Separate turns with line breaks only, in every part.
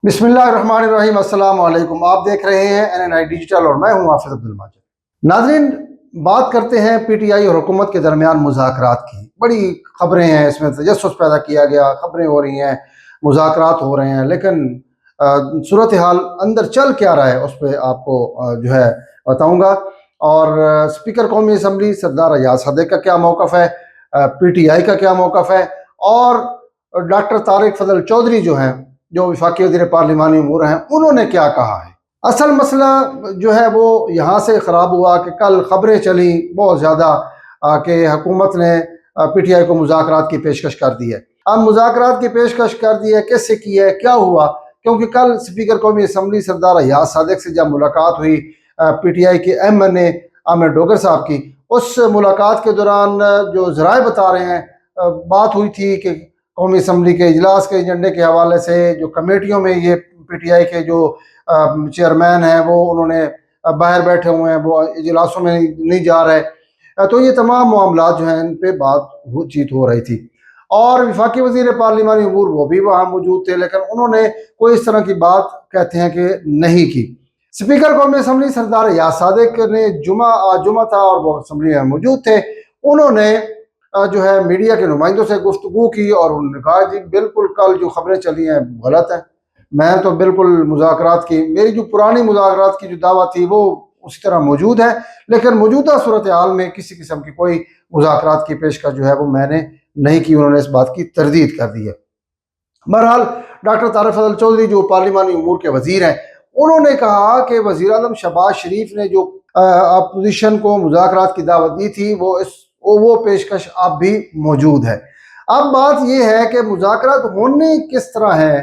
बिस्मिल्लाहिर्रहमानिर्रहीम। अस्सलाम वालेकुम। आप देख रहे हैं NNI डिजिटल और मैं हूं हाफिज अब्दुल माजिद। नाज़रीन, बात करते हैं PTI और हुकूमत के दरमियान मुज़ाकरात की। बड़ी खबरें हैं, इसमें तजस्सुस पैदा किया गया, खबरें हो रही हैं, मुज़ाकरात हो रहे हैं, लेकिन सूरत हाल अंदर चल क्या रहा है उस पर आपको जो है बताऊँगा। और स्पीकर कौमी असम्बली सरदार अयाज सदक का क्या मौक़िफ़ है, PTI का क्या मौक़िफ़ है, और डॉक्टर तारिक फजल चौधरी जो हैं, जो वफाकी वज़ीर पार्लिमानी अमूर हैं, उन्होंने क्या कहा है। असल मसला जो है वो यहाँ से ख़राब हुआ कि कल ख़बरें चली बहुत ज़्यादा कि हुकूमत ने PTI को मुज़ाकरात की पेशकश कर दी है। अब मुज़ाकरात की पेशकश कर दी है, कैसे की है, क्या हुआ? क्योंकि कल स्पीकर कौमी असम्बली सरदार अयाज सदक से जब मुलाकात हुई PTI के MNA आमिर डोगर साहब की, उस मुलाकात के दौरान जो ज़राए बता रहे हैं, बात हुई थी कि कौमी असम्बली के इजलास के एजेंडे के हवाले से जो कमेटियों में ये PTI के जो चेयरमैन हैं वो उन्होंने बाहर बैठे हुए हैं, वो इजलासों में नहीं जा रहे, तो ये तमाम मामला जो हैं इन पे बातचीत हो रही थी। और वफाकी वज़ीर पार्लिमानी अमूर वो भी वहाँ मौजूद थे, लेकिन उन्होंने कोई इस तरह की बात कहते हैं कि नहीं की। स्पीकर कौमी असम्बली सरदार अयाज सदक ने जुमा था और वो असम्बली में मौजूद थे। उन्होंने जो है मीडिया के नुमाइंदों से गुफ्तगू की और उन्होंने कहा जी बिल्कुल कल जो खबरें चली हैं गलत है। मैं तो बिल्कुल मुज़ाकरात की, मेरी जो पुरानी मुज़ाकरात की जो दावा थी वो उसी तरह मौजूद है, लेकिन मौजूदा सूरत हाल में किसी किस्म की कोई मुज़ाकरात की पेशकश जो है वो मैंने नहीं की। उन्होंने इस बात की तरदीद कर दी है। बहरहाल डॉक्टर तारिक फजल चौधरी जो पार्लिमानी अमूर के वजीर हैं, उन्होंने कहा कि वज़ीर आज़म शहबाज शरीफ ने जो अपोजिशन को मुज़ाकरात की दावत दी थी वो पेशकश अब भी मौजूद है। अब बात यह है कि मुज़ाकरात होने किस तरह है,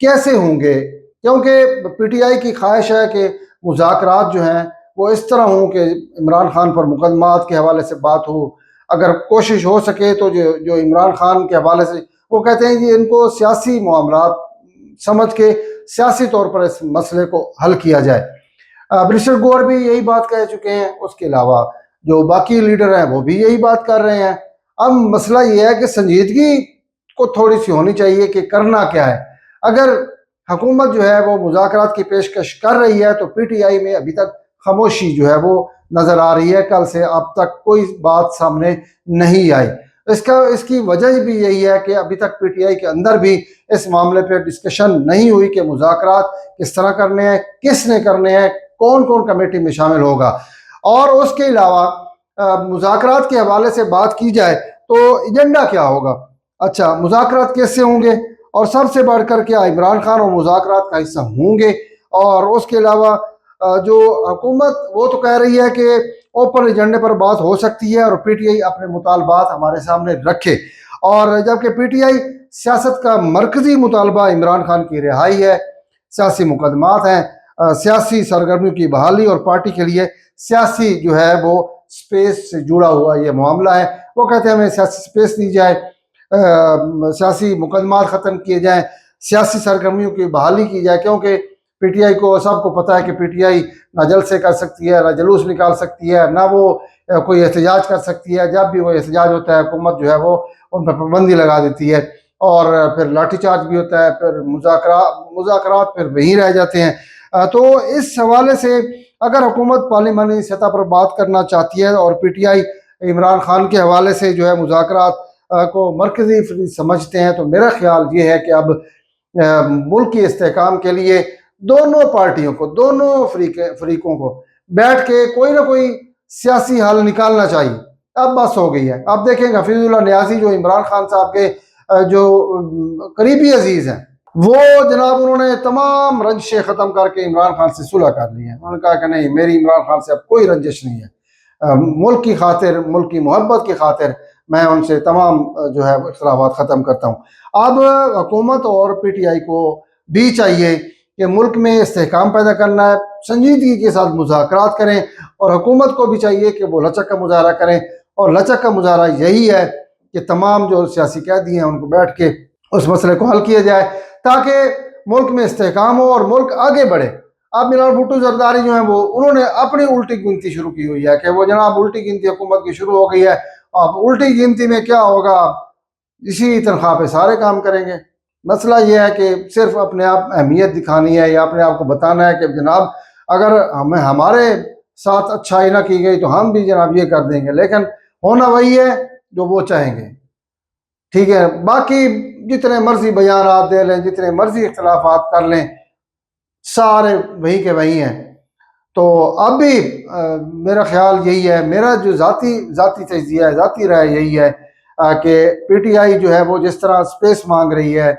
कैसे होंगे, क्योंकि PTI की ख्वाहिश है कि मुज़ाकरात जो हैं वो इस तरह हों कि इमरान खान पर मुकदमात के हवाले से बात हो। अगर कोशिश हो सके तो जो इमरान खान के हवाले से वो कहते हैं कि इनको सियासी मामलात समझ के सियासी तौर पर इस मसले को हल किया जाए। बैरिस्टर गौहर भी यही बात कह चुके हैं, उसके अलावा जो बाकी लीडर हैं वो भी यही बात कर रहे हैं। अब मसला ये है कि संजीदगी को थोड़ी सी होनी चाहिए कि करना क्या है। अगर हुकूमत जो है वो मुज़ाकरात की पेशकश कर रही है तो PTI में अभी तक खामोशी जो है वो नज़र आ रही है। कल से अब तक कोई बात सामने नहीं आई। इसकी वजह भी यही है कि अभी तक PTI के अंदर भी इस मामले पर डिस्कशन नहीं हुई कि मुज़ाकरात किस तरह करने हैं, किसने करने हैं, कौन कौन कमेटी में शामिल होगा। और उसके अलावा मुज़ाकरात के हवाले से बात की जाए तो एजेंडा क्या होगा। अच्छा, मुज़ाकरात कैसे होंगे, और सबसे बढ़कर क्या इमरान खान और मुज़ाकरात का हिस्सा होंगे। और उसके अलावा जो हुकूमत वो तो कह रही है कि ओपन एजेंडे पर बात हो सकती है और PTI अपने मुतालबात हमारे सामने रखे, और जबकि PTI सियासत का मरकजी मुतालबा इमरान खान की रिहाई है, सियासी मुकदमात हैं, सियासी सरगर्मियों की बहाली और पार्टी के लिए सियासी जो है वो स्पेस से जुड़ा हुआ ये मामला है। वो कहते हैं हमें सियासी स्पेस दी जाए, सियासी मुकदमात ख़त्म किए जाएँ, सियासी सरगर्मियों की बहाली की जाए, क्योंकि PTI को सबको पता है कि PTI ना जलसे कर सकती है, ना जुलूस निकाल सकती है, ना वो कोई एहतजाज कर सकती है। जब भी वो एहतजाज होता है हुकूमत जो है वो उन पर पाबंदी लगा देती है, और फिर लाठीचार्ज भी होता है, फिर मुज़ाकरात फिर वहीं रह जाते हैं। तो इस हवाले से अगर हुकूमत पार्लिमानी सतह पर बात करना चाहती है और PTI इमरान खान के हवाले से जो है मुज़ाकरात को मरकज़ी समझते हैं, तो मेरा ख्याल ये है कि अब मुल्क की इस्तेहकाम के लिए दोनों पार्टियों को, दोनों फरीकों को बैठ के कोई ना कोई सियासी हल निकालना चाहिए। अब बस हो गई है। अब देखें हफीजुल्लाह नियाज़ी जो इमरान खान साहब के जो करीबी अजीज़ हैं, वो जनाब उन्होंने तमाम रंजिशें ख़त्म करके इमरान खान से सुलह कर ली है। उन्होंने कहा कि नहीं, मेरी इमरान खान से अब कोई रंजिश नहीं है। मुल्क की खातिर, मुल्क की मोहब्बत की खातिर मैं उनसे तमाम जो है इख्तिलाफ़ात ख़त्म करता हूँ। अब हुकूमत और PTI को भी चाहिए कि मुल्क में इस्तेहकाम पैदा करना है, संजीदगी के साथ मुज़ाकरात करें, और हुकूमत को भी चाहिए कि वो लचक का मुजाहरा करें। और लचक का मुजाहरा यही है कि तमाम जो सियासी कैदी हैं उनको बैठ के उस मसले को हल किया जाए, ताकि मुल्क में इस्तेहकाम हो और मुल्क आगे बढ़े। अब मिलान भुट्टो जरदारी जो है वो उन्होंने अपनी उल्टी गिनती शुरू की हुई है कि वो जनाब उल्टी गिनती हुकूमत की शुरू हो गई है। अब उल्टी गिनती में क्या होगा, इसी तनख्वाह पे सारे काम करेंगे। مسئلہ یہ ہے کہ صرف اپنے آپ اہمیت دکھانی ہے یا اپنے آپ کو بتانا ہے کہ جناب اگر ہمارے ساتھ اچھائی نہ کی گئی تو ہم بھی جناب یہ کر دیں گے، لیکن ہونا وہی ہے جو وہ چاہیں گے، ٹھیک ہے۔ باقی جتنے مرضی بیانات دے لیں، جتنے مرضی اختلافات کر لیں، سارے وہی کے وہی ہیں۔ تو اب بھی میرا خیال یہی ہے، میرا جو ذاتی تجزیہ ہے، ذاتی رائے یہی ہے کہ پی ٹی آئی جو ہے وہ جس طرح سپیس مانگ رہی ہے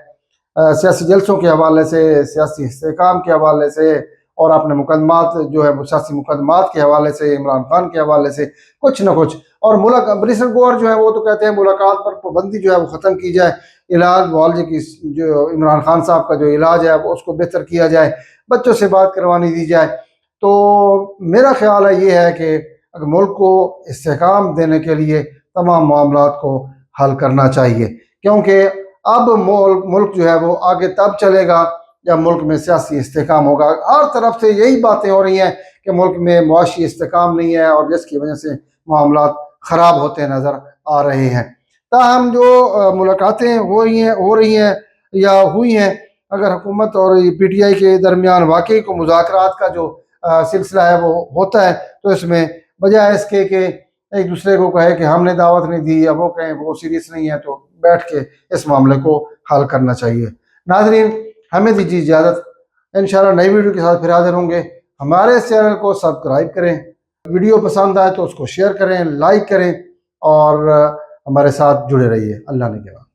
سیاسی جلسوں کے حوالے سے، سیاسی استحکام کے حوالے سے، اور اپنے مقدمات جو ہے وہ سیاسی مقدمات کے حوالے سے، عمران خان کے حوالے سے کچھ نہ کچھ، اور بریسن گور جو ہے وہ تو کہتے ہیں ملاقات پر پابندی جو ہے وہ ختم کی جائے، علاج معالجے کی جو عمران خان صاحب کا جو علاج ہے وہ اس کو بہتر کیا جائے، بچوں سے بات کروانی دی جائے۔ تو میرا خیال ہے یہ ہے کہ اگر ملک کو استحکام دینے کے لیے تمام معاملات کو حل کرنا چاہیے، کیونکہ اب ملک جو ہے وہ آگے تب چلے گا جب ملک میں سیاسی استحکام ہوگا۔ ہر طرف سے یہی باتیں ہو رہی ہیں کہ ملک میں معاشی استحکام نہیں ہے، اور جس کی وجہ سے معاملات خراب ہوتے نظر آ رہے ہیں۔ تاہم جو ملاقاتیں ہو رہی ہیں یا ہوئی ہیں، اگر حکومت اور پی ٹی آئی کے درمیان واقعی کو مذاکرات کا جو سلسلہ ہے وہ ہوتا ہے، تو اس میں بجائے اس کے کہ ایک دوسرے کو کہے کہ ہم نے دعوت نہیں دی یا وہ کہیں وہ سیریس نہیں ہے، تو بیٹھ کے اس معاملے کو حل کرنا چاہیے۔ ناظرین، ہمیں دیجیے اجازت، انشاءاللہ نئی ویڈیو کے ساتھ پھر حاضر ہوں گے۔ ہمارے اس چینل کو سبسکرائب کریں، ویڈیو پسند آئے تو اس کو شیئر کریں، لائک کریں، اور ہمارے ساتھ جڑے رہیے۔ اللہ نے کہا۔